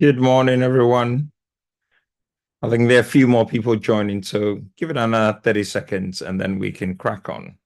Good morning, everyone. I think there are a few more people joining, so give it another 30 seconds and then we can crack on.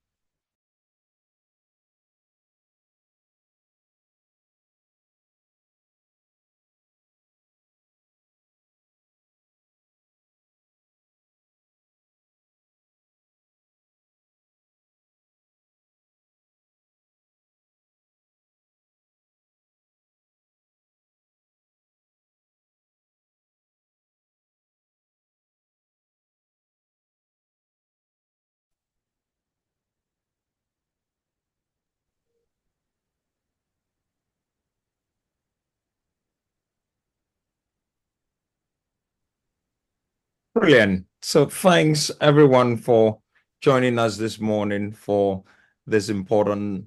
Brilliant. So thanks everyone for joining us this morning for this important,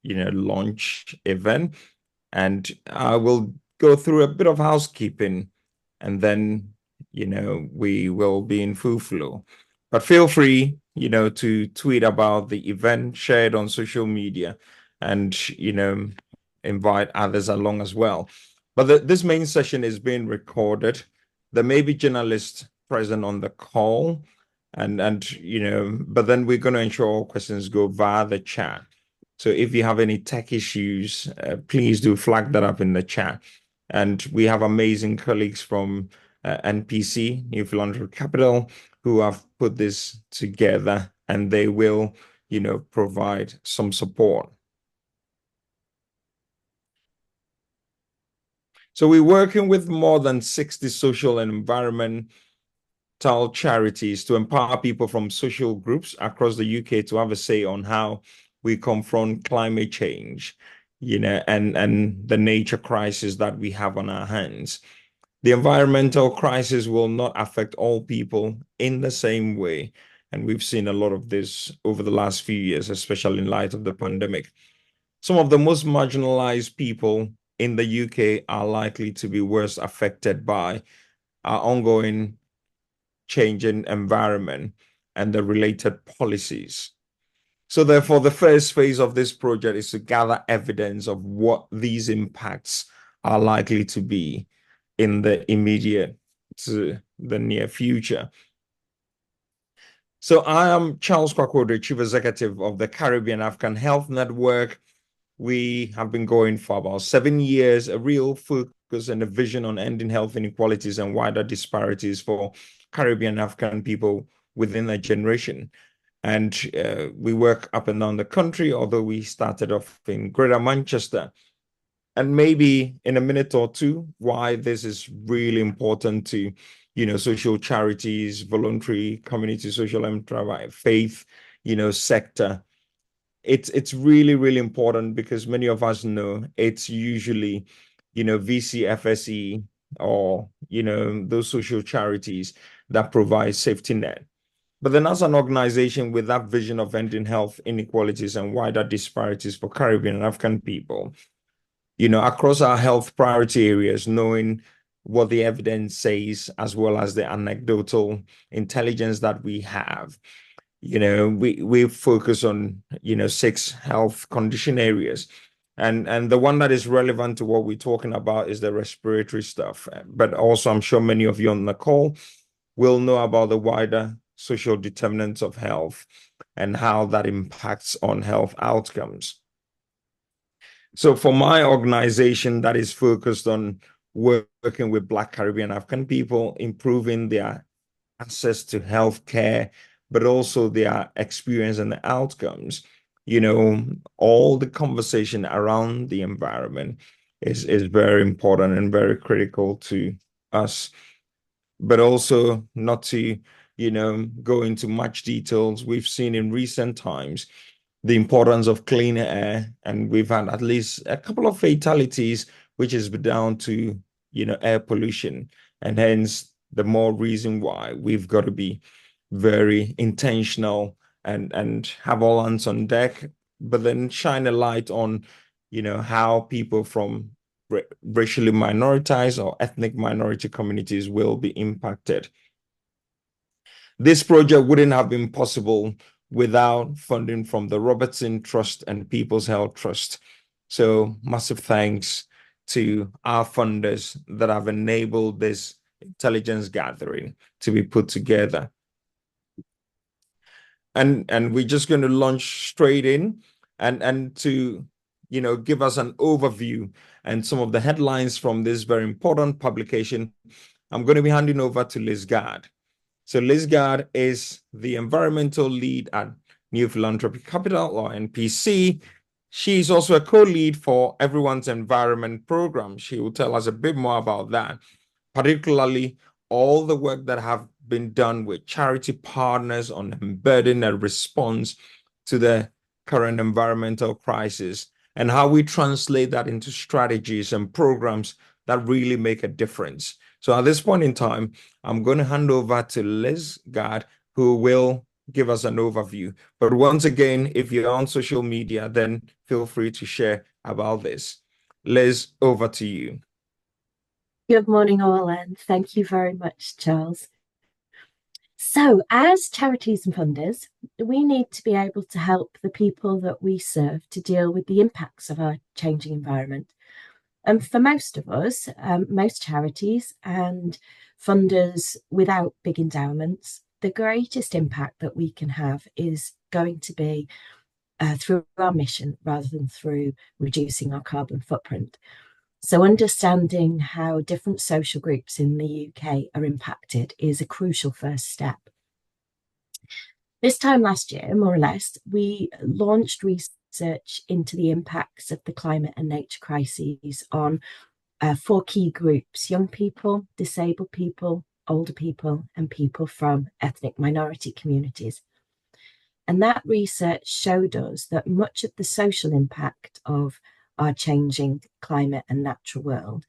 launch event. And I will go through a bit of housekeeping and then, we will be in full flow. But feel free, to tweet about the event, share it on social media, and, invite others along as well. But this main session is being recorded. There may be journalists present on the call, but then we're going to ensure all questions go via the chat. So if you have any tech issues, please do flag that up in the chat. And we have amazing colleagues from NPC, New Philanthropic Capital, who have put this together, and they will, provide some support. So we're working with more than 60 social and environmental charities to empower people from social groups across the UK to have a say on how we confront climate change, and the nature crisis that we have on our hands. The environmental crisis will not affect all people in the same way. And we've seen a lot of this over the last few years, especially in light of the pandemic. Some of the most marginalized people in the UK are likely to be worst affected by our ongoing changing environment and the related policies. So therefore, the first phase of this project is to gather evidence of what these impacts are likely to be in the immediate to the near future. So I am Charles Kwakwo, the Chief Executive of the Caribbean African Health Network. We have been going for about 7 years, a real focus and a vision on ending health inequalities and wider disparities for Caribbean African people within a generation. And we work up and down the country, although we started off in Greater Manchester. And maybe in a minute or two, why this is really important to, social charities, voluntary community, social enterprise, faith, sector. It's really, really important because many of us know it's usually, VCFSE or, those social charities that provide safety net. But then as an organization with that vision of ending health inequalities and wider disparities for Caribbean and African people, across our health priority areas, knowing what the evidence says, as well as the anecdotal intelligence that we have. We focus on, 6 health condition areas. And the one that is relevant to what we're talking about is the respiratory stuff. But also, I'm sure many of you on the call will know about the wider social determinants of health and how that impacts on health outcomes. So for my organization that is focused on working with Black Caribbean African people, improving their access to healthcare, but also their experience and the outcomes, all the conversation around the environment is very important and very critical to us. But also not to, go into much details. We've seen in recent times the importance of cleaner air, and we've had at least a couple of fatalities, which is down to, air pollution. And hence the more reason why we've got to be very intentional and have all hands on deck, but then shine a light on, how people from racially minoritized or ethnic minority communities will be impacted. This project wouldn't have been possible without funding from the Robertson Trust and People's Health Trust. So massive thanks to our funders that have enabled this intelligence gathering to be put together. And we're just going to launch straight in and to give us an overview and some of the headlines from this very important publication. I'm going to be handing over to Liz Gard. So Liz Gard is the environmental lead at New Philanthropic Capital, or NPC. She's also a co-lead for Everyone's Environment program. She will tell us a bit more about that, particularly all the work that have been done with charity partners on embedding a response to the current environmental crisis and how we translate that into strategies and programs that really make a difference. So at this point in time, I'm going to hand over to Liz Gard, who will give us an overview. But once again, if you're on social media, then feel free to share about this. Liz, over to you. Good morning, all, and thank you very much, Charles. So, as charities and funders, we need to be able to help the people that we serve to deal with the impacts of our changing environment. And for most of us, most charities and funders without big endowments, the greatest impact that we can have is going to be through our mission rather than through reducing our carbon footprint. So understanding how different social groups in the UK are impacted is a crucial first step. This time last year, more or less, we launched research into the impacts of the climate and nature crises on 4 key groups: young people, disabled people, older people, and people from ethnic minority communities. And that research showed us that much of the social impact of our changing climate and natural world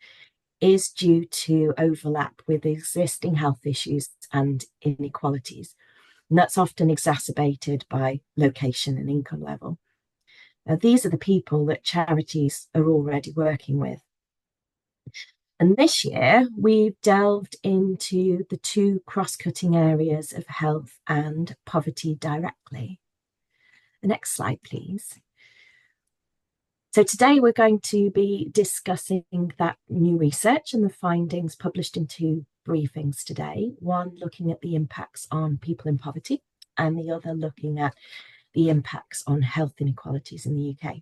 is due to overlap with existing health issues and inequalities. And that's often exacerbated by location and income level. These are the people that charities are already working with. And this year, we've delved into the 2 cross-cutting areas of health and poverty directly. The next slide, please. So today we're going to be discussing that new research and the findings published in 2 briefings today. One looking at the impacts on people in poverty and the other looking at the impacts on health inequalities in the UK.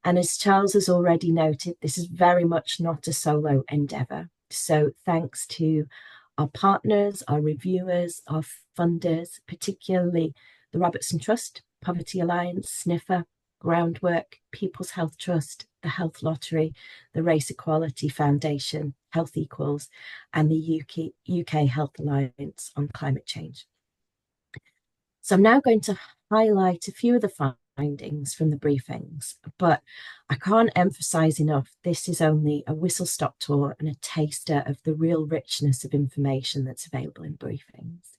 And as Charles has already noted, this is very much not a solo endeavour. So thanks to our partners, our reviewers, our funders, particularly the Robertson Trust, Poverty Alliance, Sniffer, Groundwork, People's Health Trust, the Health Lottery, the Race Equality Foundation, Health Equals, and the UK Health Alliance on Climate Change. So I'm now going to highlight a few of the findings from the briefings, but I can't emphasize enough, this is only a whistle-stop tour and a taster of the real richness of information that's available in briefings.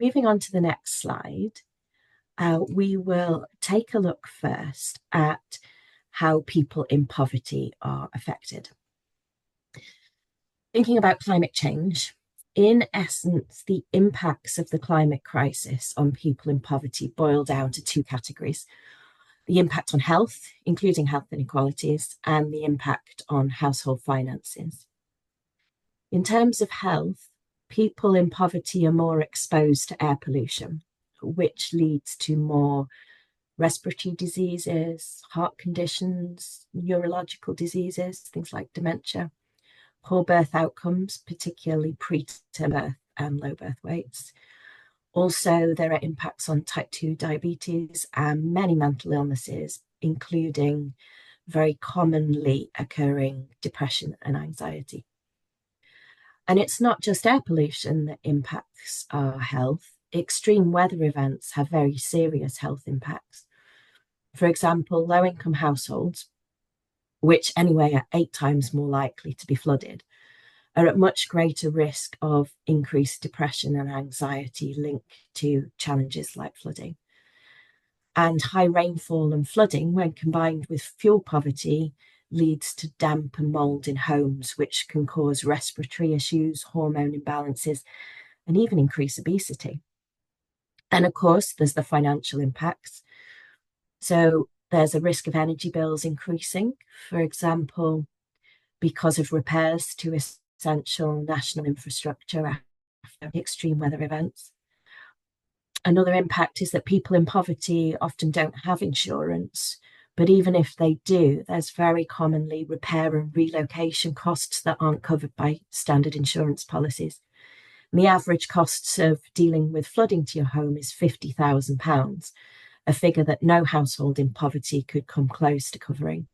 Moving on to the next slide, we will take a look first at how people in poverty are affected. Thinking about climate change, in essence, the impacts of the climate crisis on people in poverty boil down to 2 categories: the impact on health, including health inequalities, and the impact on household finances. In terms of health, people in poverty are more exposed to air pollution, which leads to more respiratory diseases, heart conditions, neurological diseases, things like dementia, poor birth outcomes, particularly preterm birth and low birth weights. Also, there are impacts on type 2 diabetes and many mental illnesses, including very commonly occurring depression and anxiety. And it's not just air pollution that impacts our health. Extreme weather events have very serious health impacts. For example, low-income households, which anyway are 8 times more likely to be flooded, are at much greater risk of increased depression and anxiety linked to challenges like flooding. And high rainfall and flooding, when combined with fuel poverty, leads to damp and mold in homes, which can cause respiratory issues, hormone imbalances, and even increase obesity. And of course, there's the financial impacts. So There's a risk of energy bills increasing, for example, because of repairs to essential national infrastructure after extreme weather events. Another impact is that people in poverty often don't have insurance, but even if they do, there's very commonly repair and relocation costs that aren't covered by standard insurance policies. And the average costs of dealing with flooding to your home is £50,000, a figure that no household in poverty could come close to covering.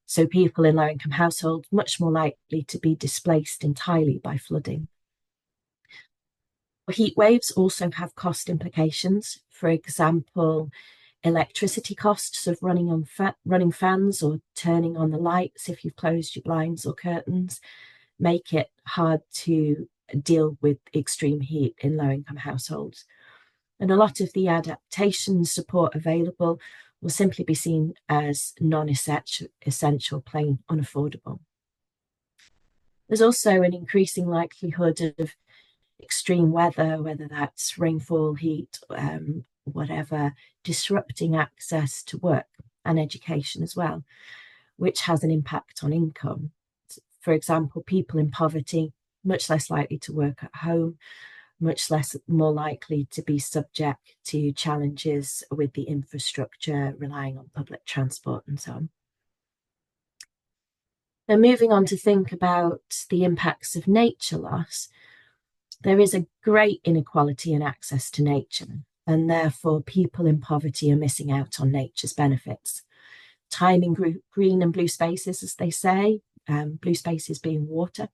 So people in low-income households much more likely to be displaced entirely by flooding. Heat waves also have cost implications. For example, electricity costs of running fans or turning on the lights if you've closed your blinds or curtains make it hard to deal with extreme heat in low-income households. And a lot of the adaptation support available will simply be seen as non-essential, plain unaffordable. There's also an increasing likelihood of extreme weather, whether that's rainfall, heat, whatever, disrupting access to work and education as well, which has an impact on income. For example, people in poverty, much less likely to work at home, more likely to be subject to challenges with the infrastructure, relying on public transport and so on. Now, moving on to think about the impacts of nature loss, there is a great inequality in access to nature, and therefore people in poverty are missing out on nature's benefits. Time in green and blue spaces, as they say, blue spaces being water,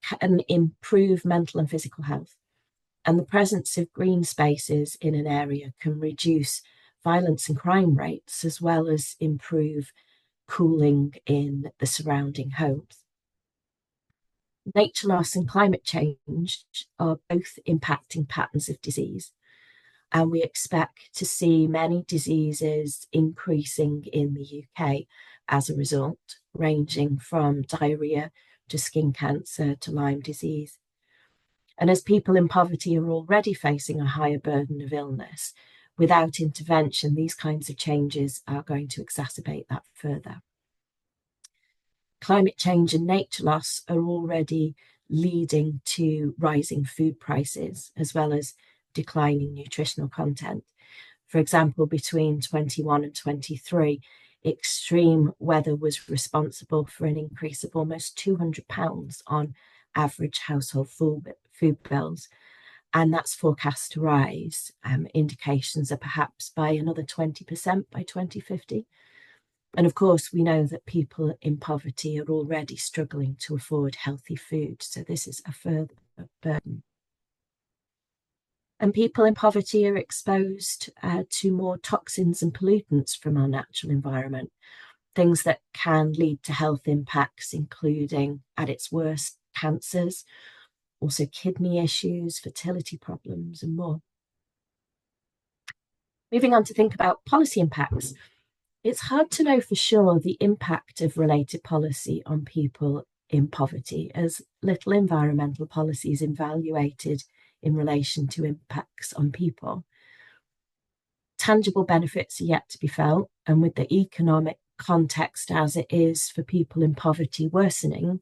can improve mental and physical health. And the presence of green spaces in an area can reduce violence and crime rates, as well as improve cooling in the surrounding homes. Nature loss and climate change are both impacting patterns of disease, and we expect to see many diseases increasing in the UK as a result, ranging from diarrhea to skin cancer to Lyme disease. And as people in poverty are already facing a higher burden of illness, without intervention, these kinds of changes are going to exacerbate that further. Climate change and nature loss are already leading to rising food prices, as well as declining nutritional content. For example, between 21 and 23, extreme weather was responsible for an increase of almost £200 on average household food bills, and that's forecast to rise. Indications are perhaps by another 20% by 2050. And of course, we know that people in poverty are already struggling to afford healthy food, so this is a further burden. And people in poverty are exposed to more toxins and pollutants from our natural environment, things that can lead to health impacts, including, at its worst, cancers, also kidney issues, fertility problems, and more. Moving on to think about policy impacts, it's hard to know for sure the impact of related policy on people in poverty, as little environmental policy is evaluated in relation to impacts on people. Tangible benefits are yet to be felt, and with the economic context as it is for people in poverty worsening,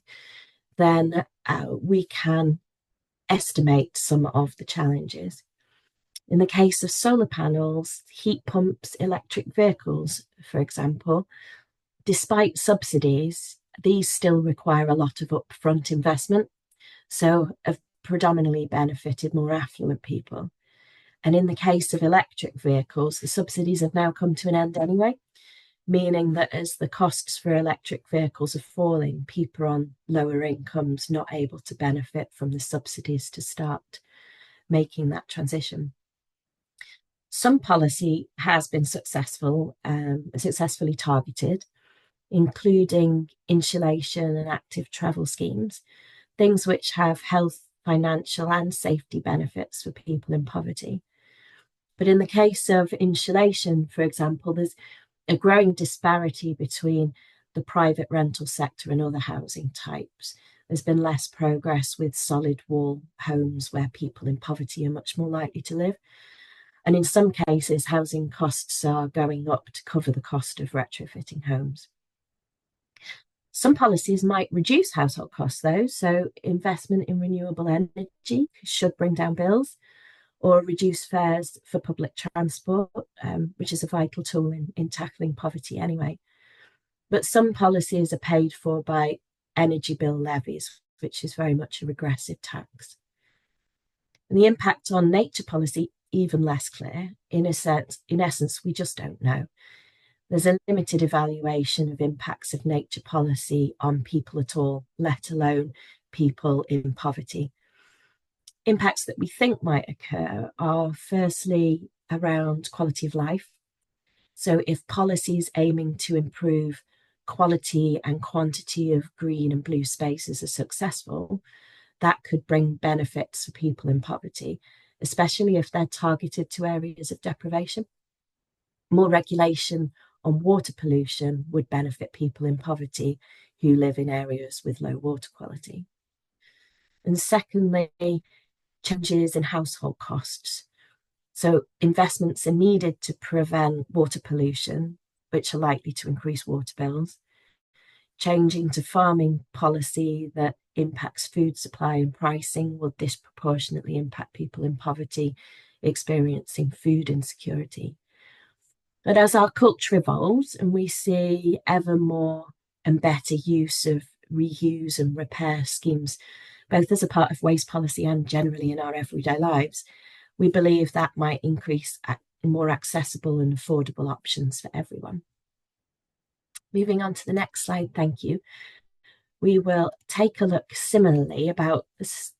then we can estimate some of the challenges. In the case of solar panels, heat pumps, electric vehicles, for example, despite subsidies, these still require a lot of upfront investment, so have predominantly benefited more affluent people. And in the case of electric vehicles, the subsidies have now come to an end anyway, meaning that as the costs for electric vehicles are falling, people on lower incomes not able to benefit from the subsidies to start making that transition. Some policy has been successfully targeted, including insulation and active travel schemes, things which have health, financial and safety benefits for people in poverty. But in the case of insulation, for example, there's a growing disparity between the private rental sector and other housing types. There's been less progress with solid wall homes where people in poverty are much more likely to live. And in some cases, housing costs are going up to cover the cost of retrofitting homes. Some policies might reduce household costs, though, so investment in renewable energy should bring down bills, or reduce fares for public transport, which is a vital tool in tackling poverty anyway. But some policies are paid for by energy bill levies, which is very much a regressive tax. And the impact on nature policy, even less clear. In essence, we just don't know. There's a limited evaluation of impacts of nature policy on people at all, let alone people in poverty. Impacts that we think might occur are firstly around quality of life. So if policies aiming to improve quality and quantity of green and blue spaces are successful, that could bring benefits for people in poverty, especially if they're targeted to areas of deprivation. More regulation on water pollution would benefit people in poverty who live in areas with low water quality. And secondly, changes in household costs. So investments are needed to prevent water pollution, which are likely to increase water bills. Changing to farming policy that impacts food supply and pricing will disproportionately impact people in poverty experiencing food insecurity. But as our culture evolves and we see ever more and better use of reuse and repair schemes, both as a part of waste policy and generally in our everyday lives, we believe that might increase more accessible and affordable options for everyone. Moving on to the next slide, thank you. We will take a look similarly about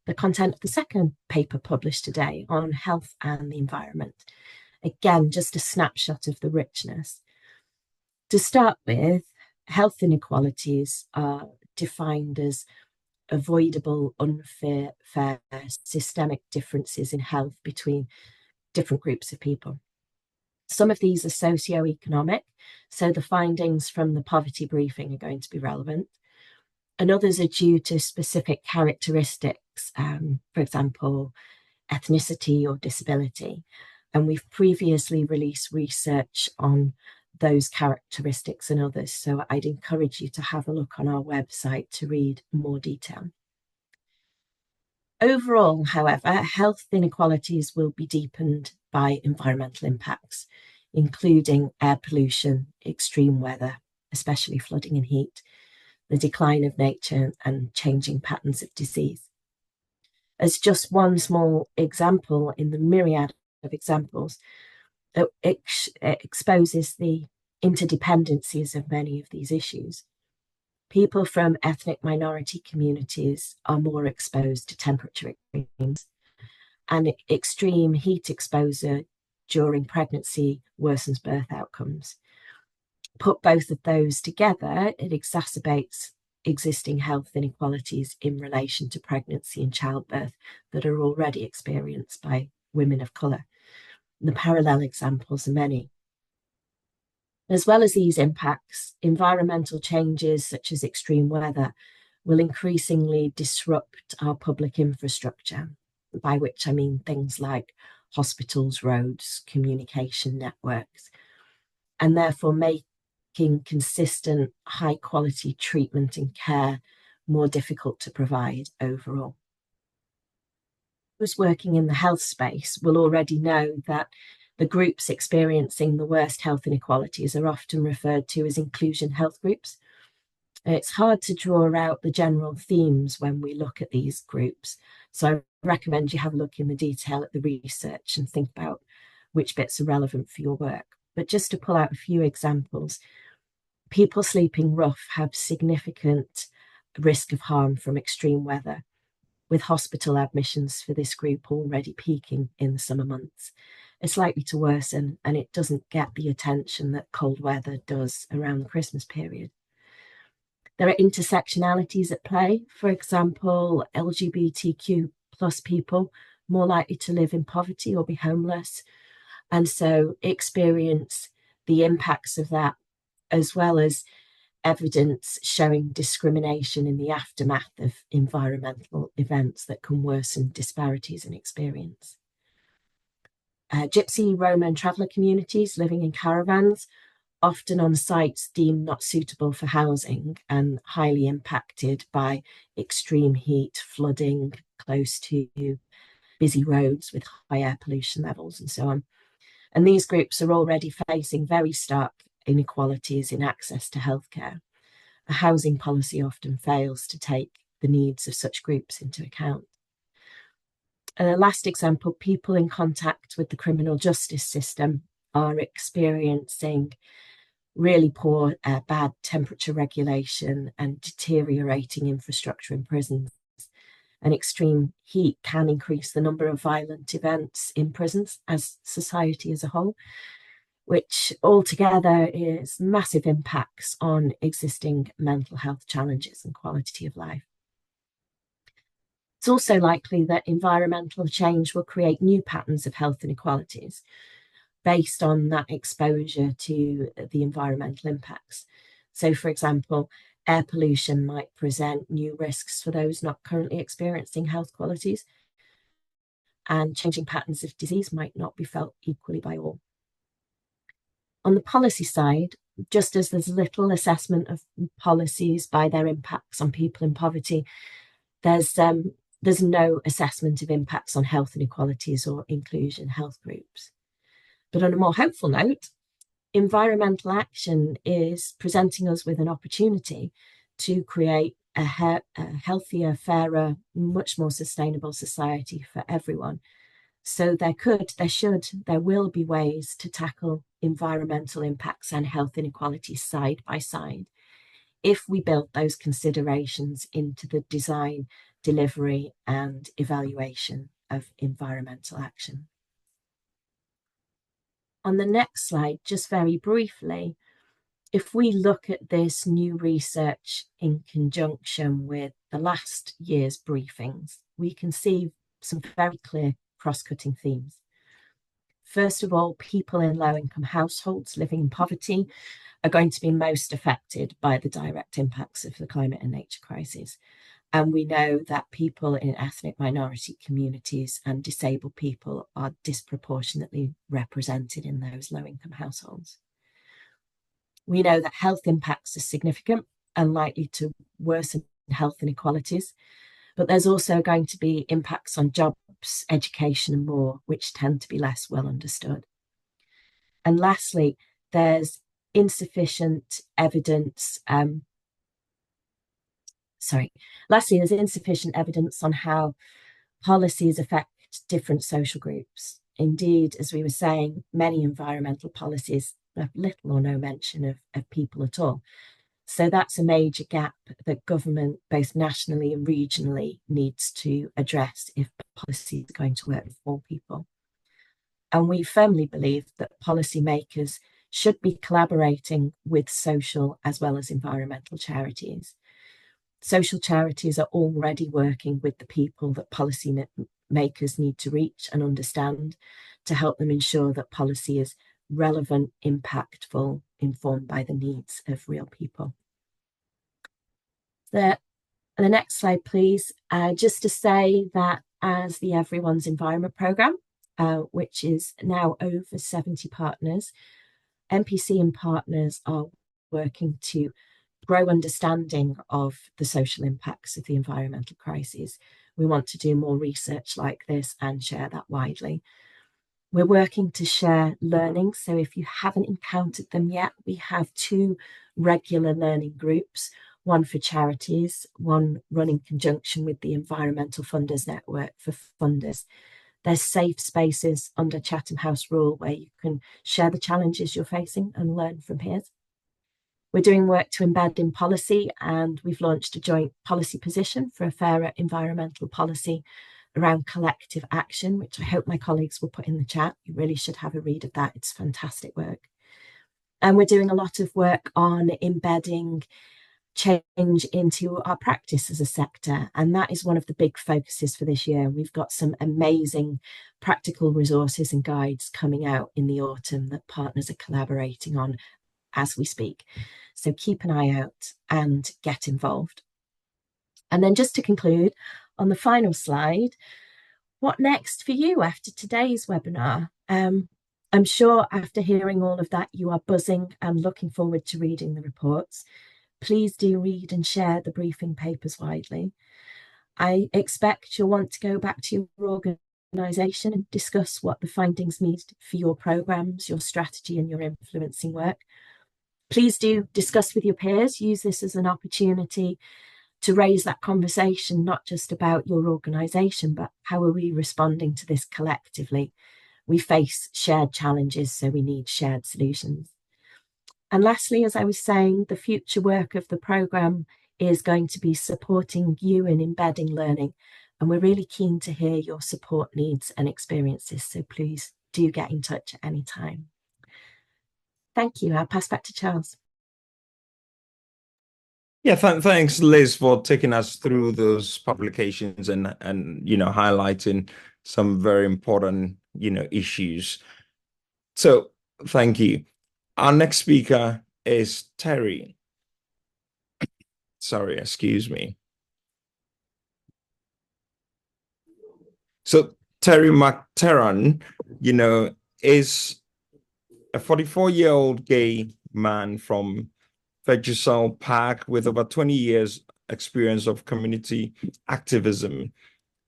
the content of the second paper published today on health and the environment. Again, just a snapshot of the richness. To start with, health inequalities are defined as avoidable, unfair, systemic differences in health between different groups of people. Some of these are socioeconomic, so the findings from the poverty briefing are going to be relevant. And others are due to specific characteristics, for example, ethnicity or disability. And we've previously released research on those characteristics and others. So I'd encourage you to have a look on our website to read more detail. Overall, however, health inequalities will be deepened by environmental impacts, including air pollution, extreme weather, especially flooding and heat, the decline of nature, and changing patterns of disease. As just one small example in the myriad of examples, it exposes the interdependencies of many of these issues. People from ethnic minority communities are more exposed to temperature extremes, and extreme heat exposure during pregnancy worsens birth outcomes. Put both of those together, it exacerbates existing health inequalities in relation to pregnancy and childbirth that are already experienced by women of colour. The parallel examples are many. As well as these impacts, environmental changes such as extreme weather will increasingly disrupt our public infrastructure, by which I mean things like hospitals, roads, communication networks, and therefore making consistent, high-quality treatment and care more difficult to provide overall. Those working in the health space will already know that the groups experiencing the worst health inequalities are often referred to as inclusion health groups. It's hard to draw out the general themes when we look at these groups, so I recommend you have a look in the detail at the research and think about which bits are relevant for your work. But just to pull out a few examples, people sleeping rough have significant risk of harm from extreme weather, with hospital admissions for this group already peaking in the summer months. It's likely to worsen, and it doesn't get the attention that cold weather does around the Christmas period. There are intersectionalities at play. For example, LGBTQ plus people more likely to live in poverty or be homeless, and so experience the impacts of that, as well as evidence showing discrimination in the aftermath of environmental events that can worsen disparities in experience. Gypsy, Roma and traveller communities living in caravans, often on sites deemed not suitable for housing and highly impacted by extreme heat, flooding, close to busy roads with high air pollution levels and so on. And these groups are already facing very stark inequalities in access to healthcare. A housing policy often fails to take the needs of such groups into account. And a last example, people in contact with the criminal justice system are experiencing really poor, bad temperature regulation and deteriorating infrastructure in prisons. And extreme heat can increase the number of violent events in prisons as society as a whole, which altogether is massive impacts on existing mental health challenges and quality of life. It's also likely that environmental change will create new patterns of health inequalities based on that exposure to the environmental impacts. So, for example, air pollution might present new risks for those not currently experiencing health qualities, and changing patterns of disease might not be felt equally by all. On the policy side, just as there's little assessment of policies by their impacts on people in poverty, there's no assessment of impacts on health inequalities or inclusion health groups. But on a more hopeful note, environmental action is presenting us with an opportunity to create a healthier, fairer, much more sustainable society for everyone. So there will be ways to tackle environmental impacts and health inequalities side by side if we build those considerations into the design, delivery, and evaluation of environmental action. On the next slide, just very briefly, if we look at this new research in conjunction with the last year's briefings, we can see some very clear cross-cutting themes. First of all, people in low-income households living in poverty are going to be most affected by the direct impacts of the climate and nature crises. And we know that people in ethnic minority communities and disabled people are disproportionately represented in those low-income households. We know that health impacts are significant and likely to worsen health inequalities, but there's also going to be impacts on jobs, education, and more, which tend to be less well understood. And lastly, there's insufficient evidence there's insufficient evidence on how policies affect different social groups. Indeed, as we were saying, many environmental policies have little or no mention of people at all. So that's a major gap that government, both nationally and regionally, needs to address if policy is going to work for all people. And we firmly believe that policymakers should be collaborating with social as well as environmental charities. Social charities are already working with the people that policy makers need to reach and understand to help them ensure that policy is relevant, impactful, informed by the needs of real people. The next slide, please. Just to say that as the Everyone's Environment Programme, which is now over 70 partners, MPC and partners are working to grow understanding of the social impacts of the environmental crises. We want to do more research like this and share that widely. We're working to share learning. So if you haven't encountered them yet, we have 2 regular learning groups, one for charities, one run in conjunction with the Environmental Funders Network for funders. There's safe spaces under Chatham House rule where you can share the challenges you're facing and learn from peers. We're doing work to embed in policy, and we've launched a joint policy position for a fairer environmental policy around collective action, which I hope my colleagues will put in the chat. You really should have a read of that. It's fantastic work. And we're doing a lot of work on embedding change into our practice as a sector. And that is one of the big focuses for this year. We've got some amazing practical resources and guides coming out in the autumn that partners are collaborating on as we speak. So keep an eye out and get involved. And then just to conclude, on the final slide, What next for you after today's webinar? I'm sure after hearing all of that, you are buzzing and looking forward to reading the reports. Please do read and share the briefing papers widely. I expect you'll want to go back to your organisation and discuss what the findings mean for your programmes, your strategy and your influencing work. Please do discuss with your peers. Use this as an opportunity to raise that conversation, not just about your organisation, but how are we responding to this collectively? We face shared challenges, so we need shared solutions. And lastly, as I was saying, the future work of the programme is going to be supporting you in embedding learning. And we're really keen to hear your support needs and experiences. So please do get in touch at any time. Thank you. I'll pass back to Charles. Yeah, thanks, Liz, for taking us through those publications and highlighting some very important issues. So thank you. Our next speaker is Terry. Sorry, excuse me. So Terry McTerran, is a 44-year-old gay man from Veggisal Park with over 20 years experience of community activism.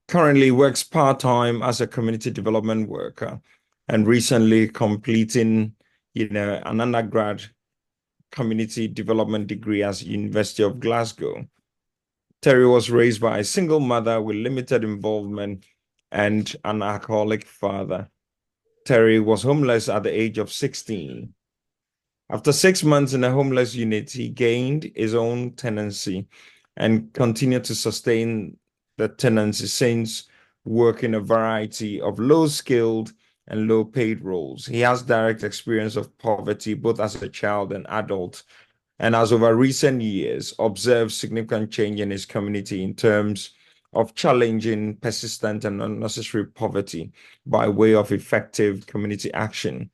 Currently works part-time as a community development worker and recently completing, an undergrad community development degree at University of Glasgow. Terry was raised by a single mother with limited involvement and an alcoholic father. Terry was homeless at the age of 16. After 6 months in a homeless unit, he gained his own tenancy and continued to sustain the tenancy since working a variety of low-skilled and low-paid roles. He has direct experience of poverty, both as a child and adult, and has over recent years observed significant change in his community in terms of challenging persistent and unnecessary poverty by way of effective community action.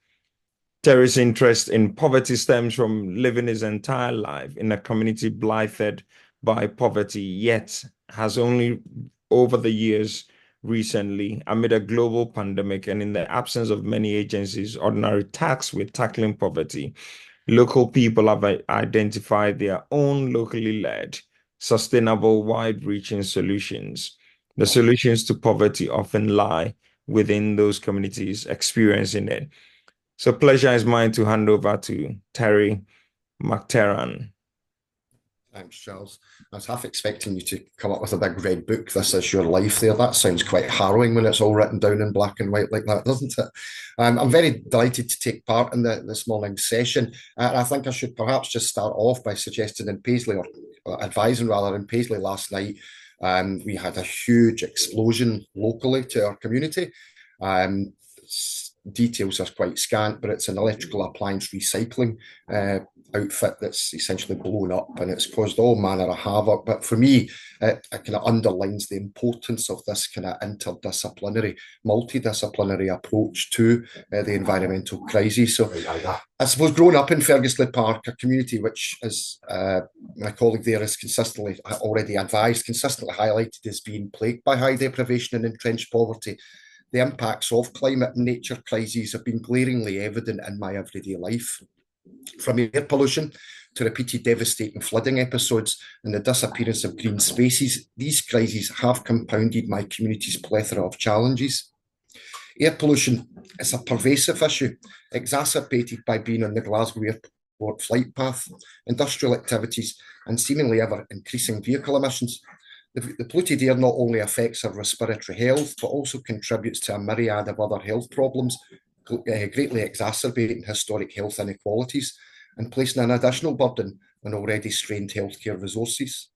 Terry's interest in poverty stems from living his entire life in a community blighted by poverty, yet has only over the years recently, amid a global pandemic and in the absence of many agencies ordinary tasked with tackling poverty, local people have identified their own locally led, sustainable, wide-reaching solutions. The solutions to poverty often lie within those communities experiencing it. So pleasure is mine to hand over to Terry McTerran. Thanks, Charles. I was half expecting you to come up with a big red book. This is your life there. That sounds quite harrowing when it's all written down in black and white like that, doesn't it? I'm very delighted to take part in this morning's session. I think I should perhaps just start off by suggesting in Paisley, or advising rather, in Paisley last night, we had a huge explosion locally to our community. Details are quite scant, but it's an electrical appliance recycling outfit that's essentially blown up, and it's caused all manner of havoc. But for me, it kind of underlines the importance of this kind of interdisciplinary, multidisciplinary approach to the environmental crisis. So I suppose growing up in Fergusley Park, a community which, as my colleague there has consistently already advised, consistently highlighted as being plagued by high deprivation and entrenched poverty, the impacts of climate and nature crises have been glaringly evident in my everyday life. From air pollution to repeated devastating flooding episodes and the disappearance of green spaces, these crises have compounded my community's plethora of challenges. Air pollution is a pervasive issue, exacerbated by being on the Glasgow Airport flight path, industrial activities, and seemingly ever-increasing vehicle emissions. The polluted air not only affects our respiratory health, but also contributes to a myriad of other health problems, greatly exacerbating historic health inequalities and placing an additional burden on already strained healthcare resources.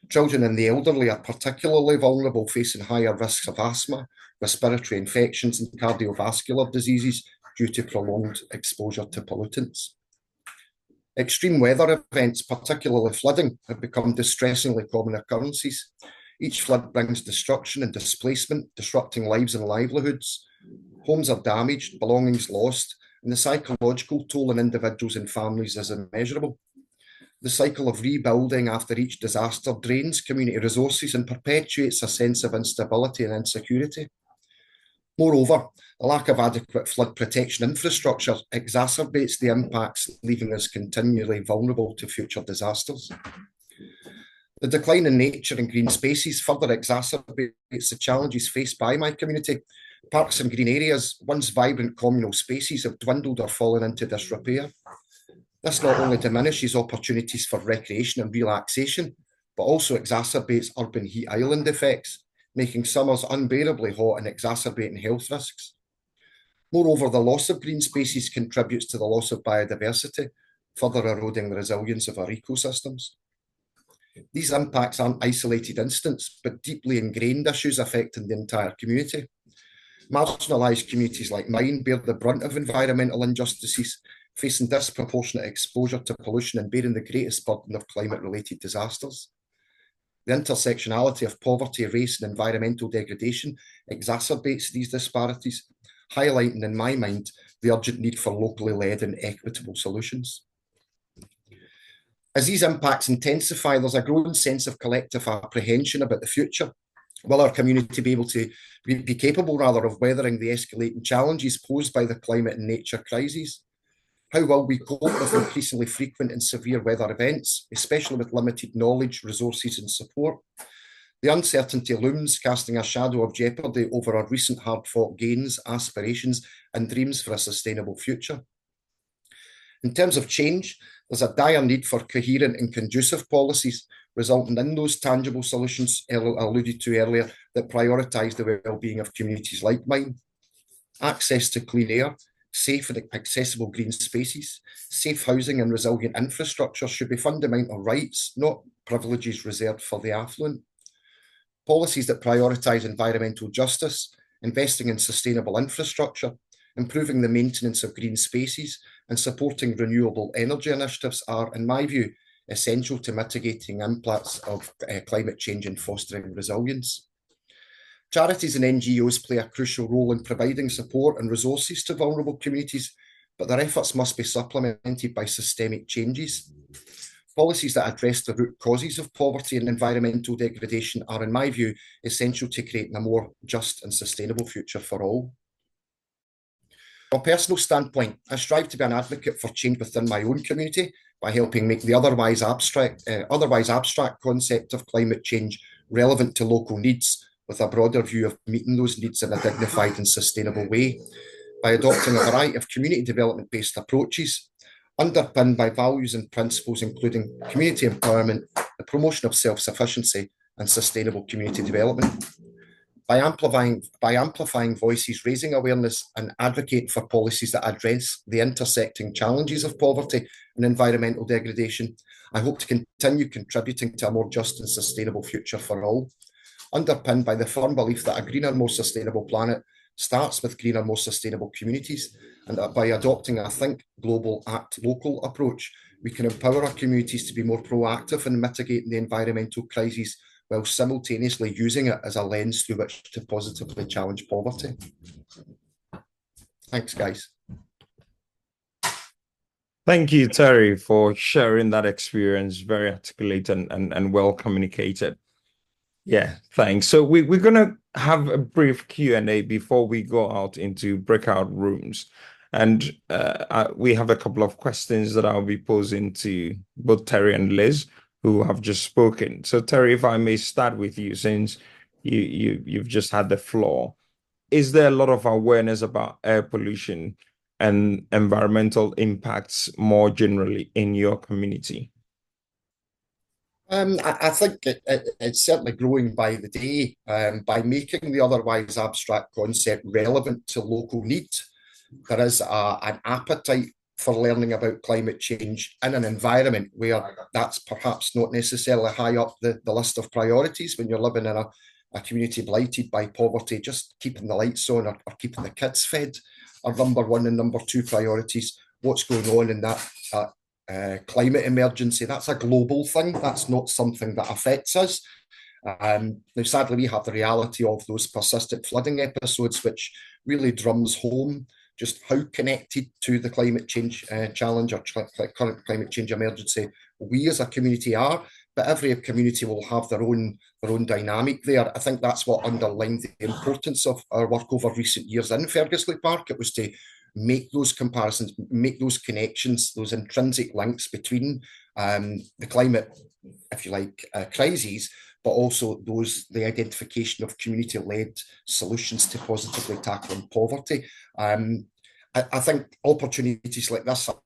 Children and the elderly are particularly vulnerable, facing higher risks of asthma, respiratory infections, and cardiovascular diseases due to prolonged exposure to pollutants. Extreme weather events, particularly flooding, have become distressingly common occurrences. Each flood brings destruction and displacement, disrupting lives and livelihoods. Homes are damaged, belongings lost, and the psychological toll on individuals and families is immeasurable. The cycle of rebuilding after each disaster drains community resources and perpetuates a sense of instability and insecurity. Moreover, the lack of adequate flood protection infrastructure exacerbates the impacts, leaving us continually vulnerable to future disasters. The decline in nature and green spaces further exacerbates the challenges faced by my community. Parks and green areas, once vibrant communal spaces, have dwindled or fallen into disrepair. This not only diminishes opportunities for recreation and relaxation, but also exacerbates urban heat island effects, making summers unbearably hot and exacerbating health risks. Moreover, the loss of green spaces contributes to the loss of biodiversity, further eroding the resilience of our ecosystems. These impacts aren't isolated incidents, but deeply ingrained issues affecting the entire community. Marginalised communities like mine bear the brunt of environmental injustices, facing disproportionate exposure to pollution and bearing the greatest burden of climate-related disasters. The intersectionality of poverty, race, and environmental degradation exacerbates these disparities, highlighting, in my mind, the urgent need for locally led and equitable solutions. As these impacts intensify, there's a growing sense of collective apprehension about the future. Will our community be able to be capable, rather, of weathering the escalating challenges posed by the climate and nature crises? How will we cope with increasingly frequent and severe weather events, especially with limited knowledge, resources, and support? The uncertainty looms, casting a shadow of jeopardy over our recent hard-fought gains, aspirations, and dreams for a sustainable future. In terms of change, there's a dire need for coherent and conducive policies, resulting in those tangible solutions alluded to earlier that prioritise the well-being of communities like mine. Access to clean air, safe and accessible green spaces, safe housing and resilient infrastructure should be fundamental rights, not privileges reserved for the affluent. Policies that prioritise environmental justice, investing in sustainable infrastructure, improving the maintenance of green spaces, and supporting renewable energy initiatives are, in my view, essential to mitigating impacts of climate change and fostering resilience. Charities and NGOs play a crucial role in providing support and resources to vulnerable communities, but their efforts must be supplemented by systemic changes. Policies that address the root causes of poverty and environmental degradation are, in my view, essential to creating a more just and sustainable future for all. From a personal standpoint, I strive to be an advocate for change within my own community by helping make the otherwise abstract concept of climate change relevant to local needs, with a broader view of meeting those needs in a dignified and sustainable way, by adopting a variety of community development-based approaches, underpinned by values and principles including community empowerment, the promotion of self-sufficiency, and sustainable community development. By amplifying voices, raising awareness, and advocating for policies that address the intersecting challenges of poverty and environmental degradation, I hope to continue contributing to a more just and sustainable future for all, underpinned by the firm belief that a greener, more sustainable planet starts with greener, more sustainable communities, and that by adopting a think global, act local approach, we can empower our communities to be more proactive in mitigating the environmental crises, while simultaneously using it as a lens through which to positively challenge poverty. Thanks, guys. Thank you, Terry, for sharing that experience. Very articulate and well communicated. Yeah, thanks. So we're going to have a brief Q&A before we go out into breakout rooms. And we have a couple of questions that I'll be posing to both Terry and Liz, who have just spoken. So Terry, if I may start with you, since you've just had the floor. Is there a lot of awareness about air pollution and environmental impacts more generally in your community? I think it's certainly growing by the day. By making the otherwise abstract concept relevant to local needs, there is an appetite for learning about climate change in an environment where that's perhaps not necessarily high up the list of priorities when you're living in a community blighted by poverty. Just keeping the lights on or keeping the kids fed are number one and number two priorities. What's going on in that climate emergency? That's a global thing. That's not something that affects us. Now, sadly, we have the reality of those persistent flooding episodes, which really drums home just how connected to the climate change challenge or current climate change emergency we as a community are. but every community will have their own dynamic there. I think that's what underlined the importance of our work over recent years in Fergusley Park. It was to make those comparisons, make those connections, those intrinsic links between the climate, if you like, crises, but also the identification of community-led solutions to positively tackling poverty. I think opportunities like this are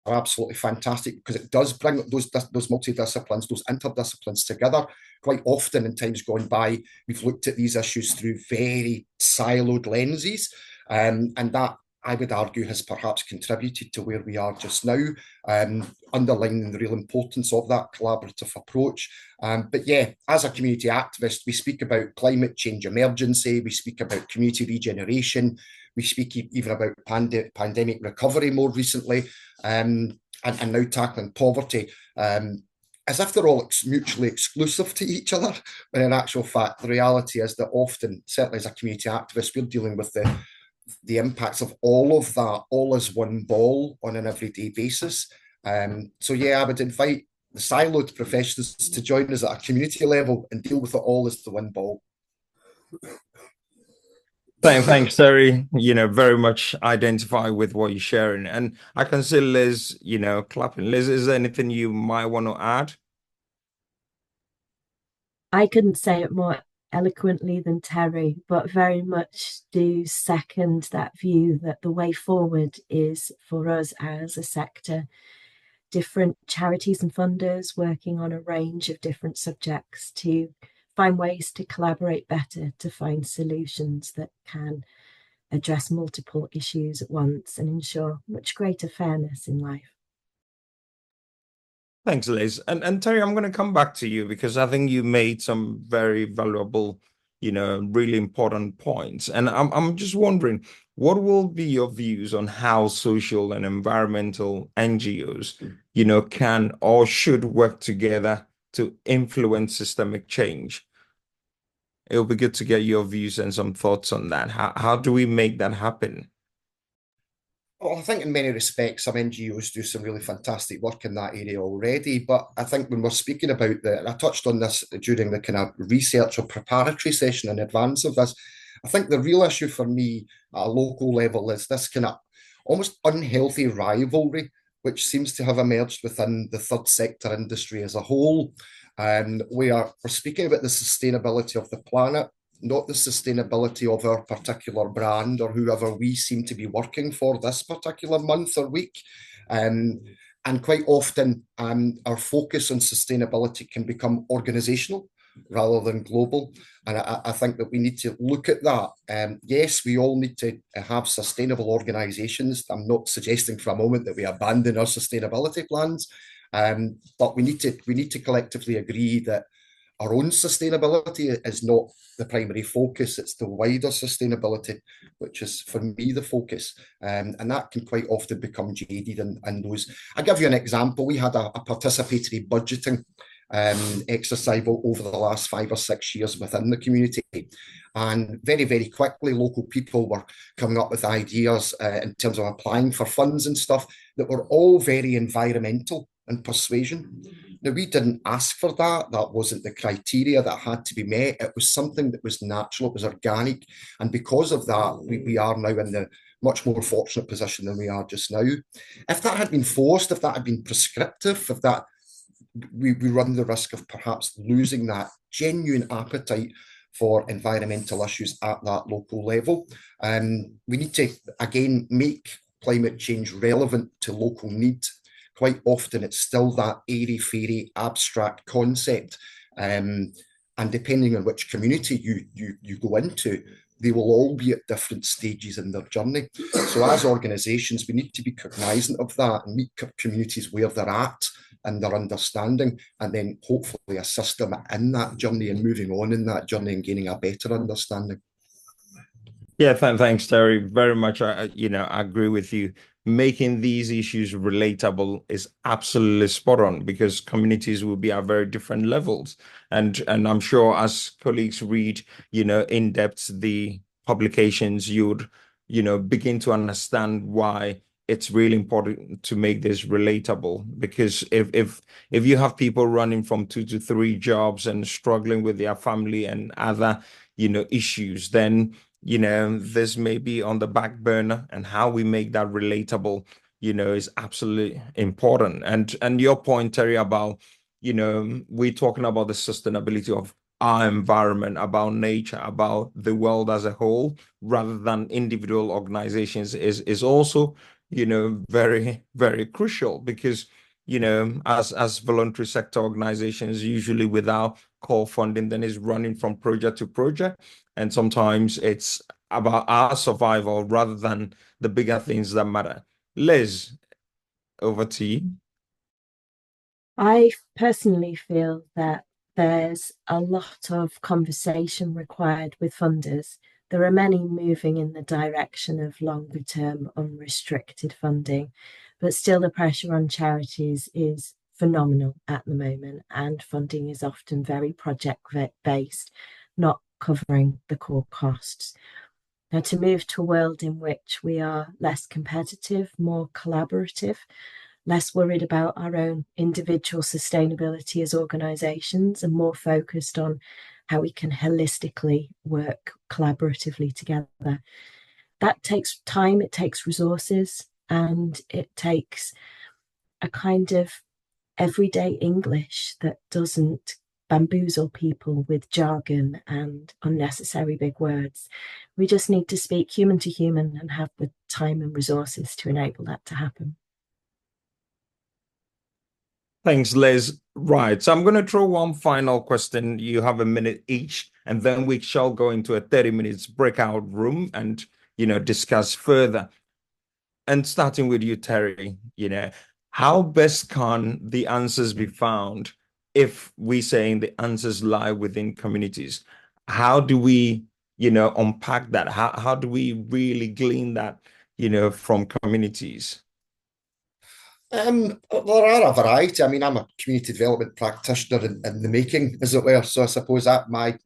absolutely fantastic because it does bring those multidisciplines, those interdisciplines together. Quite often in times gone by, we've looked at these issues through very siloed lenses, and that, I would argue, has perhaps contributed to where we are just now, underlining the real importance of that collaborative approach. But yeah, as a community activist, we speak about climate change emergency, we speak about community regeneration, we speak even about pandemic recovery more recently, and now tackling poverty, as if they're all mutually exclusive to each other. But in actual fact, the reality is that often, certainly as a community activist, we're dealing with the impacts of all of that, all as one ball on an everyday basis. So yeah, I would invite the siloed professionals to join us at a community level and deal with it all as the one ball. Thanks, Terry. Very much identify with what you're sharing. And I can see Liz, clapping. Liz, is there anything you might want to add? I couldn't say it more eloquently than Terry, but very much do second that view that the way forward is for us as a sector, different charities and funders working on a range of different subjects to find ways to collaborate better, to find solutions that can address multiple issues at once and ensure much greater fairness in life. Thanks, Liz. And Terry, I'm going to come back to you because I think you made some very valuable, really important points. And I'm just wondering, what will be your views on how social and environmental NGOs, can or should work together to influence systemic change? It'll be good to get your views and some thoughts on that. How do we make that happen? Well, I think in many respects, some NGOs do some really fantastic work in that area already. But I think when we're speaking about and I touched on this during the kind of research or preparatory session in advance of this, I think the real issue for me at a local level is this kind of almost unhealthy rivalry, which seems to have emerged within the third sector industry as a whole. We're speaking about the sustainability of the planet, not the sustainability of our particular brand or whoever we seem to be working for this particular month or week. And quite often, our focus on sustainability can become organisational rather than global. And I think that we need to look at that. Yes, we all need to have sustainable organisations. I'm not suggesting for a moment that we abandon our sustainability plans, but we need to collectively agree that our own sustainability is not the primary focus, it's the wider sustainability, which is, for me, the focus. And that can quite often become jaded in those. I'll give you an example. We had a participatory budgeting exercise over the last 5 or 6 years within the community. And very, very quickly, local people were coming up with ideas in terms of applying for funds and stuff that were all very environmental in persuasion. Now, we didn't ask for that. That wasn't the criteria that had to be met. It was something that was natural, it was organic. And because of that, we are now in the much more fortunate position than we are just now. If that had been forced, if that had been prescriptive, if that we run the risk of perhaps losing that genuine appetite for environmental issues at that local level. We need to, again, make climate change relevant to local need. Quite often it's still that airy-fairy abstract concept. And depending on which community you go into, they will all be at different stages in their journey. So as organisations, we need to be cognizant of that and meet communities where they're at and their understanding, and then hopefully assist them in that journey and moving on in that journey and gaining a better understanding. Yeah, thanks, Terry. Very much. I agree with you. Making these issues relatable is absolutely spot on because communities will be at very different levels. And I'm sure as colleagues read, in depth the publications, you'd, begin to understand why it's really important to make this relatable, because if you have people running from 2 to 3 jobs and struggling with their family and other, issues, then, this may be on the back burner, and how we make that relatable, is absolutely important. And your point, Terry, about, we're talking about the sustainability of our environment, about nature, about the world as a whole, rather than individual organizations, is also, very, very crucial, because, as voluntary sector organizations, usually without core funding, then is running from project to project. And sometimes it's about our survival rather than the bigger things that matter. Liz, over to you. I personally feel that there's a lot of conversation required with funders. There are many moving in the direction of longer term unrestricted funding, but still the pressure on charities is phenomenal at the moment, and funding is often very project based, not covering the core costs. Now, to move to a world in which we are less competitive, more collaborative, less worried about our own individual sustainability as organisations, and more focused on how we can holistically work collaboratively together. That takes time, it takes resources, and it takes a kind of everyday English that doesn't bamboozle people with jargon and unnecessary big words. We just need to speak human to human and have the time and resources to enable that to happen. Thanks, Liz. Right. So I'm going to throw one final question. You have a minute each, and then we shall go into a 30 minutes breakout room and, discuss further. And starting with you, Terry, how best can the answers be found if we saying the answers lie within communities? How do we, unpack that? How do we really glean that, from communities? There are a variety. I mean, I'm a community development practitioner in the making, as it were. So I suppose that my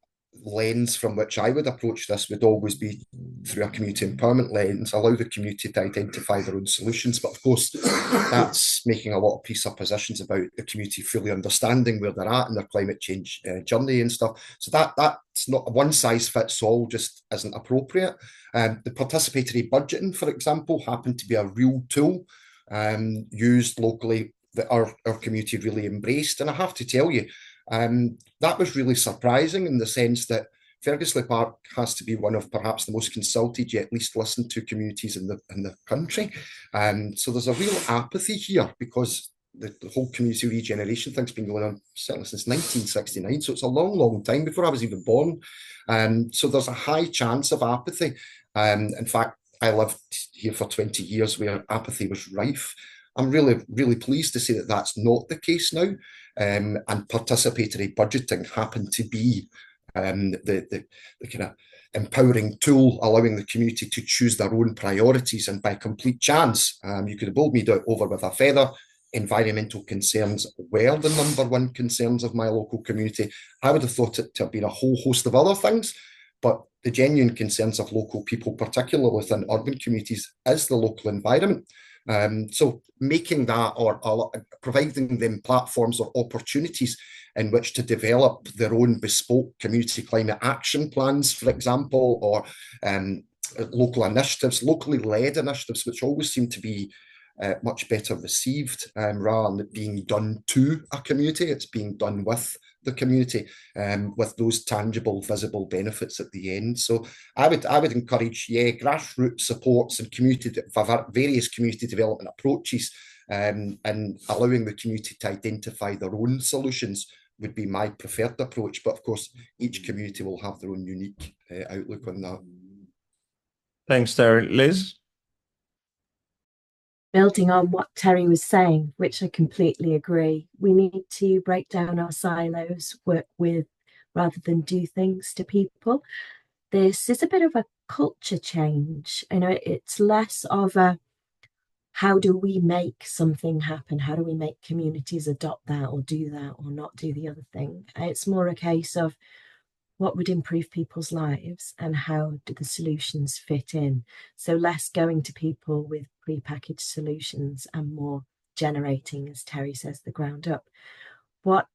lens from which I would approach this would always be through a community empowerment lens, allow the community to identify their own solutions. But of course, that's making a lot of presuppositions about the community fully understanding where they're at in their climate change journey and stuff. So that's not a one size fits all, just isn't appropriate. The participatory budgeting, for example, happened to be a real tool used locally that our community really embraced. And I have to tell you, that was really surprising, in the sense that Fergusley Park has to be one of perhaps the most consulted yet least listened to communities in the country. So there's a real apathy here, because the whole community regeneration thing's been going on certainly since 1969. So it's a long, long time before I was even born. So there's a high chance of apathy. In fact, I lived here for 20 years where apathy was rife. I'm really, really pleased to say that that's not the case now. And participatory budgeting happened to be the kind of empowering tool, allowing the community to choose their own priorities. And by complete chance, you could have bowled me over with a feather. Environmental concerns were the number one concerns of my local community. I would have thought it to have been a whole host of other things, but the genuine concerns of local people, particularly within urban communities, is the local environment. So making that, or providing them platforms or opportunities in which to develop their own bespoke community climate action plans, for example, or local initiatives, locally led initiatives, which always seem to be much better received, rather than being done to a community. It's being done with the community, with those tangible, visible benefits at the end. So I would encourage, grassroots supports and various community development approaches, and allowing the community to identify their own solutions would be my preferred approach. But of course, each community will have their own unique outlook on that. Thanks, Terry. Liz? Building on what Terry was saying, which I completely agree, we need to break down our silos, work with rather than do things to people. This is a bit of a culture change. It's less of a how do we make something happen? How do we make communities adopt that or do that or not do the other thing? It's more a case of what would improve people's lives and how do the solutions fit in. So less going to people with prepackaged solutions and more generating, as Terry says, the ground up. What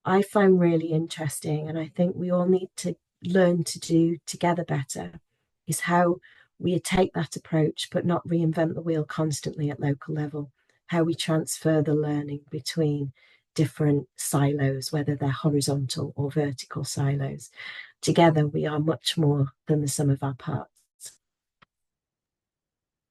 I find really interesting, and I think we all need to learn to do together better, is how we take that approach but not reinvent the wheel constantly at local level, how we transfer the learning between different silos, whether they're horizontal or vertical silos. Together we are much more than the sum of our parts.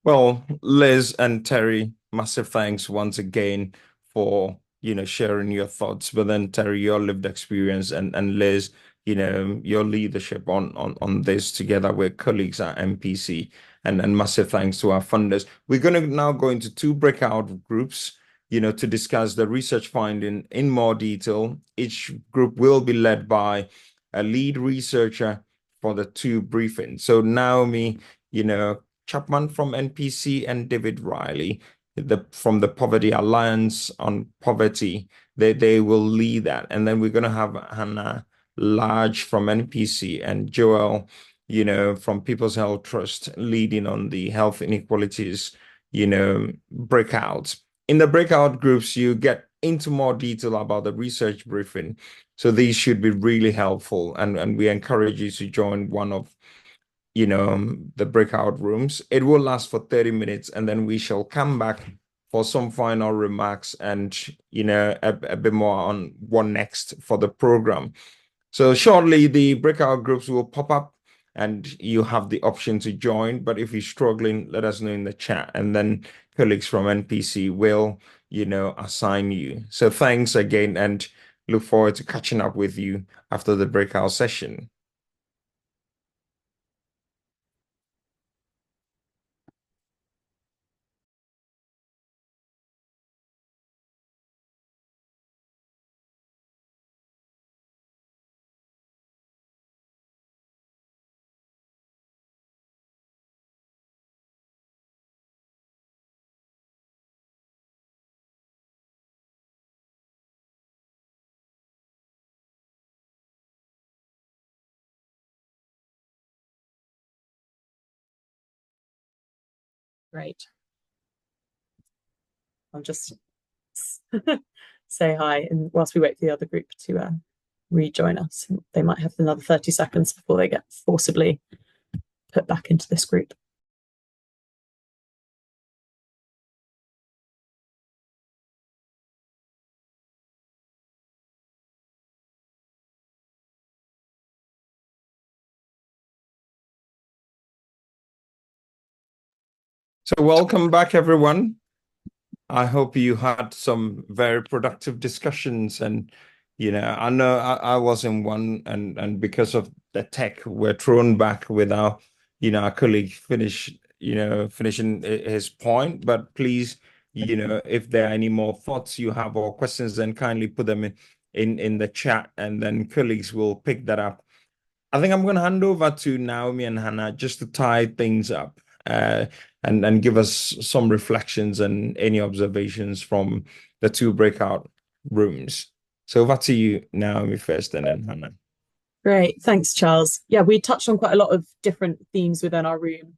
Well, Liz and Terry, massive thanks once again for sharing your thoughts, but then Terry, your lived experience, and Liz, your leadership on this together with colleagues at MPC, and massive thanks to our funders. We're going to now go into 2 breakout groups, to discuss the research finding in more detail. Each group will be led by a lead researcher for the 2 briefings. So Naomi, Chapman from NPC and David Riley from the Poverty Alliance on Poverty. They will lead that. And then we're going to have Hannah Large from NPC and Joel, from People's Health Trust leading on the health inequalities, breakouts. In the breakout groups, you get into more detail about the research briefing. So these should be really helpful. And we encourage you to join one of the breakout rooms. It will last for 30 minutes, and then we shall come back for some final remarks and a bit more on what next for the program. So shortly the breakout groups will pop up and you have the option to join, but if you're struggling, let us know in the chat, and then colleagues from NPC will assign you. So thanks again, and look forward to catching up with you after the breakout session. Great. I'll just say hi, and whilst we wait for the other group to rejoin us, they might have another 30 seconds before they get forcibly put back into this group. So welcome back, everyone. I hope you had some very productive discussions, and I know I was in one, and because of the tech, we're thrown back with our our colleague finishing his point. But please, if there are any more thoughts you have or questions, then kindly put them in the chat, and then colleagues will pick that up. I think I'm going to hand over to Naomi and Hannah just to tie things up. And give us some reflections and any observations from the 2 breakout rooms. So over to you, Naomi, first, and then Hannah. Great, thanks, Charles. Yeah, we touched on quite a lot of different themes within our room.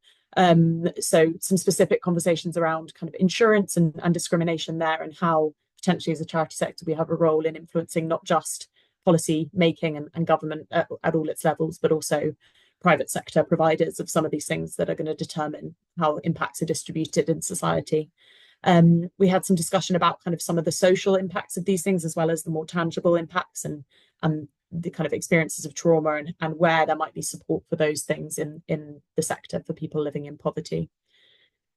So some specific conversations around kind of insurance and discrimination there, and how potentially as a charity sector we have a role in influencing not just policy making and government at all its levels, but also private sector providers of some of these things that are going to determine how impacts are distributed in society. We had some discussion about kind of some of the social impacts of these things, as well as the more tangible impacts and the kind of experiences of trauma, and where there might be support for those things in the sector for people living in poverty.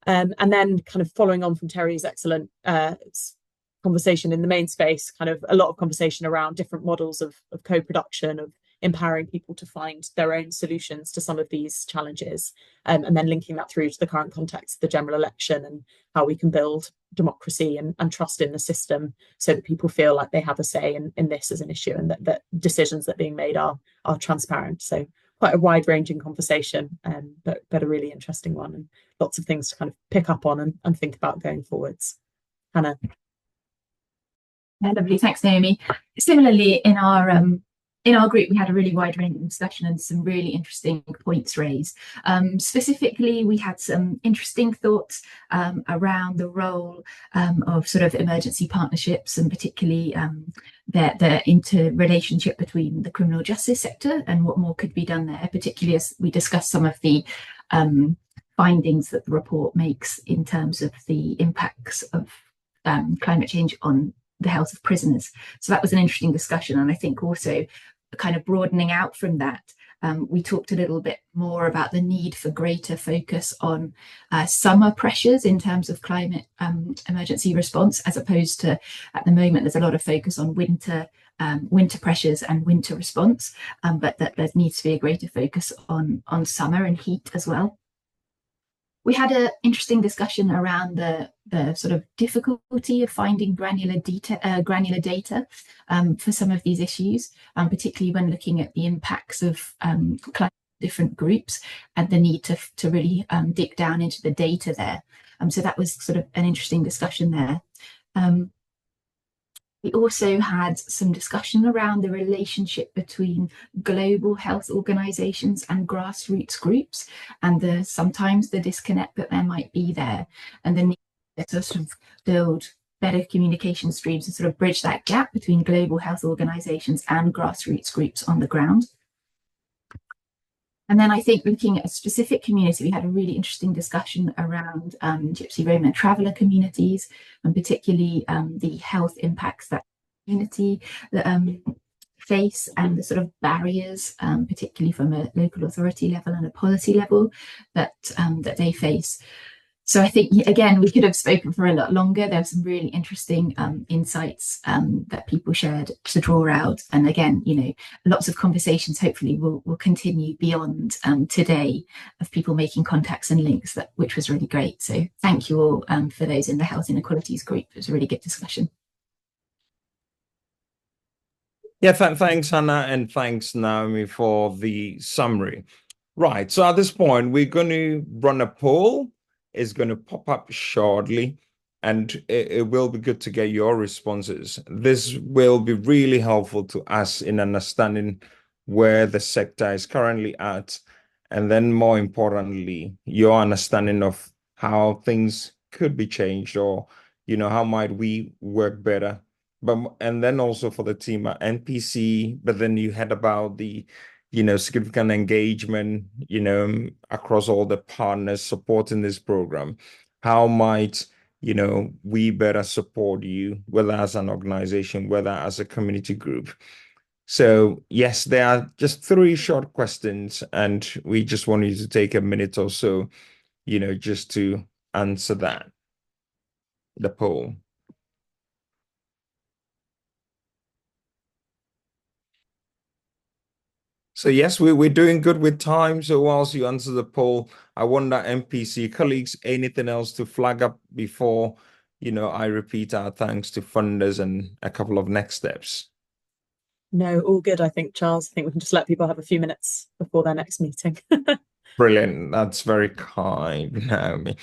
And then kind of following on from Terry's excellent conversation in the main space, kind of a lot of conversation around different models of co-production, of empowering people to find their own solutions to some of these challenges, and then linking that through to the current context of the general election and how we can build democracy and trust in the system so that people feel like they have a say in this as an issue, and that decisions that are being made are transparent. So quite a wide-ranging conversation, but a really interesting one, and lots of things to kind of pick up on and think about going forwards. Hannah. Yeah, lovely, thanks, Naomi. Similarly, in our in our group, we had a really wide-ranging discussion and some really interesting points raised. Specifically, we had some interesting thoughts around the role of sort of emergency partnerships, and particularly the interrelationship between the criminal justice sector and what more could be done there, particularly as we discussed some of the findings that the report makes in terms of the impacts of climate change on the health of prisoners. So that was an interesting discussion. And I think also kind of broadening out from that, we talked a little bit more about the need for greater focus on summer pressures in terms of climate emergency response, as opposed to, at the moment, there's a lot of focus on winter pressures and winter response, but that there needs to be a greater focus on summer and heat as well. We had an interesting discussion around the sort of difficulty of finding granular data for some of these issues, particularly when looking at the impacts of different groups and the need to really dig down into the data there. So that was sort of an interesting discussion there. We also had some discussion around the relationship between global health organizations and grassroots groups, and sometimes the disconnect that there might be there, and the need to sort of build better communication streams to sort of bridge that gap between global health organizations and grassroots groups on the ground. And then I think looking at a specific community, we had a really interesting discussion around Gypsy, Roma and traveller communities, and particularly the health impacts that community face, and the sort of barriers, particularly from a local authority level and a policy level, that they face. So I think, again, we could have spoken for a lot longer. There were some really interesting insights that people shared to draw out. And again, you know, lots of conversations hopefully will continue beyond today, of people making contacts and links, which was really great. So thank you all for those in the Health Inequalities group. It was a really good discussion. Yeah, thanks, Hannah, and thanks, Naomi, for the summary. Right, so at this point, we're going to run a poll. It's going to pop up shortly, and it will be good to get your responses. This will be really helpful to us in understanding where the sector is currently at, and then more importantly, your understanding of how things could be changed, or, you know, how might we work better. And then also for the team at NPC, but then you had about the, you know, significant engagement, you know, across all the partners supporting this program. How might, you know, we better support you, whether as an organization, whether as a community group? So yes, there are just 3 short questions, and we just want you to take a minute or so, you know, just to answer the poll. So yes, we're doing good with time. So whilst you answer the poll, I wonder, NPC colleagues, anything else to flag up before, you know, I repeat our thanks to funders and a couple of next steps? No, all good, I think, Charles. I think we can just let people have a few minutes before their next meeting. Brilliant. That's very kind, Naomi.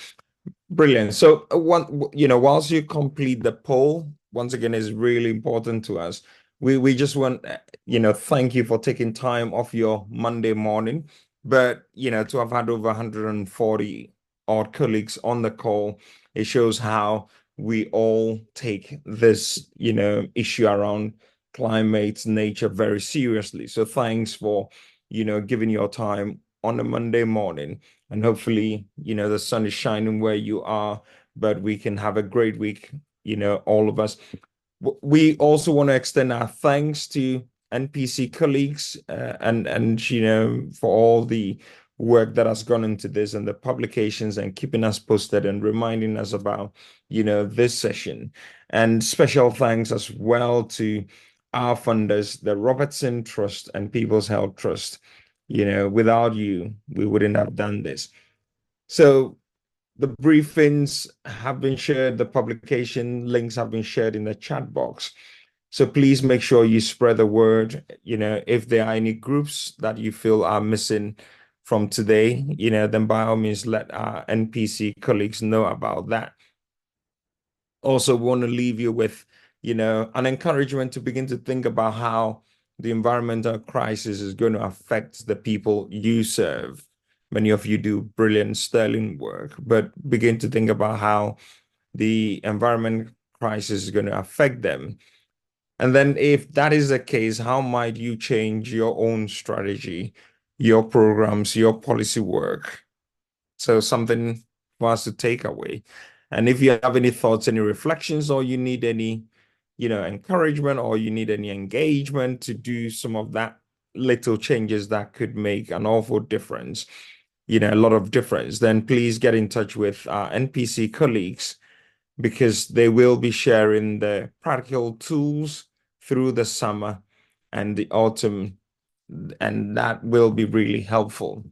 Brilliant. So you know, whilst you complete the poll, once again, is really important to us. We just want, you know, thank you for taking time off your Monday morning, but, you know, to have had over 140 odd colleagues on the call, it shows how we all take this, you know, issue around climate, nature very seriously. So thanks for, you know, giving your time on a Monday morning, and hopefully, you know, the sun is shining where you are, but we can have a great week, you know, all of us. We also want to extend our thanks to NPC colleagues and you know, for all the work that has gone into this and the publications and keeping us posted and reminding us about, you know, this session. And special thanks as well to our funders, the Robertson Trust and People's Health Trust. You know, without you, we wouldn't have done this. So the briefings have been shared, the publication links have been shared in the chat box. So please make sure you spread the word. You know, if there are any groups that you feel are missing from today, you know, then by all means, let our NPC colleagues know about that. Also, we want to leave you with, you know, an encouragement to begin to think about how the environmental crisis is going to affect the people you serve. Many of you do brilliant, sterling work, but begin to think about how the environment crisis is going to affect them. And then if that is the case, how might you change your own strategy, your programs, your policy work? So something for us to take away. And if you have any thoughts, any reflections, or you need any, encouragement, or you need any engagement to do some of that little changes that could make an awful difference, a lot of difference, then please get in touch with our NPC colleagues, because they will be sharing the practical tools through the summer and the autumn, and that will be really helpful.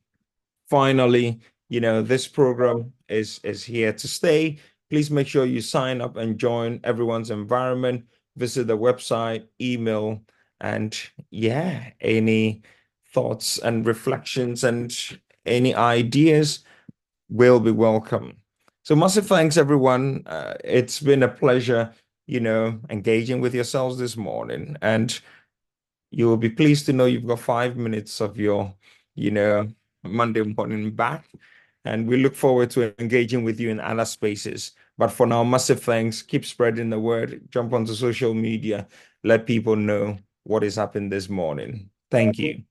Finally, this program is here to stay. Please make sure you sign up and join Everyone's Environment. Visit the website, email, and any thoughts and reflections and any ideas will be welcome. So massive thanks, everyone. It's been a pleasure, engaging with yourselves this morning. And you will be pleased to know you've got 5 minutes of your, Monday morning back. And we look forward to engaging with you in other spaces. But for now, massive thanks. Keep spreading the word. Jump onto social media. Let people know what is happening this morning. Thank you.